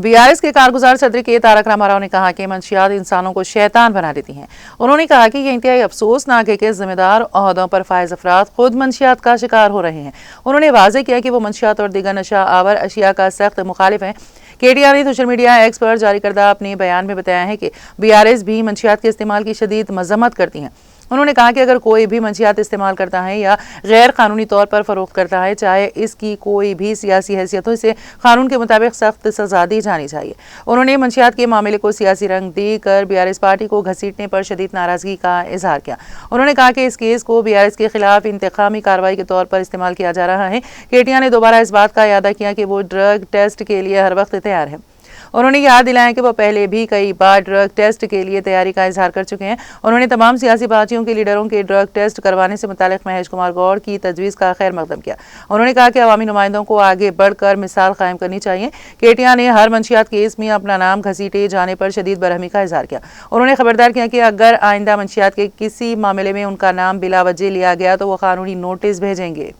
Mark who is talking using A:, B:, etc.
A: BRS کے کارگزار صدر کے تارک راما راؤ نے کہا کہ منشیات انسانوں کو شیطان بنا دیتی ہیں۔ انہوں نے کہا کہ یہ انتہائی افسوسناک ہے کہ ذمہ دار عہدوں پر فائز افراد خود منشیات کا شکار ہو رہے ہیں۔ انہوں نے واضح کیا کہ وہ منشیات اور دیگر نشہ آور اشیاء کا سخت مخالف ہیں۔ KTR نے سوشل میڈیا ایکس پر جاری کردہ اپنے بیان میں بتایا ہے کہ BRS بھی منشیات کے استعمال کی شدید مذمت کرتی ہیں۔ انہوں نے کہا کہ اگر کوئی بھی منشیات استعمال کرتا ہے یا غیر قانونی طور پر فروخت کرتا ہے، چاہے اس کی کوئی بھی سیاسی حیثیت ہو، اسے قانون کے مطابق سخت سزا دی جانی چاہیے۔ انہوں نے منشیات کے معاملے کو سیاسی رنگ دے کر BRS پارٹی کو گھسیٹنے پر شدید ناراضگی کا اظہار کیا۔ انہوں نے کہا کہ اس کیس کو BRS کے خلاف انتقامی کارروائی کے طور پر استعمال کیا جا رہا ہے۔ KTR نے دوبارہ اس بات کا اعادہ کیا کہ وہ ڈرگ ٹیسٹ کے لیے ہر وقت تیار ہے۔ انہوں نے یاد دلایا کہ وہ پہلے بھی کئی بار ڈرگ ٹیسٹ کے لیے تیاری کا اظہار کر چکے ہیں۔ انہوں نے تمام سیاسی پارٹیوں کے لیڈروں کے ڈرگ ٹیسٹ کروانے سے متعلق مہیش کمار گوڑ کی تجویز کا خیر مقدم کیا۔ انہوں نے کہا کہ عوامی نمائندوں کو آگے بڑھ کر مثال قائم کرنی چاہیے۔ KTR نے ہر منشیات کیس میں اپنا نام گھسیٹے جانے پر شدید برہمی کا اظہار کیا۔ انہوں نے خبردار کیا کہ اگر آئندہ منشیات کے کسی معاملے میں ان کا نام بلا وجہ لیا گیا تو وہ قانونی نوٹس بھیجیں گے۔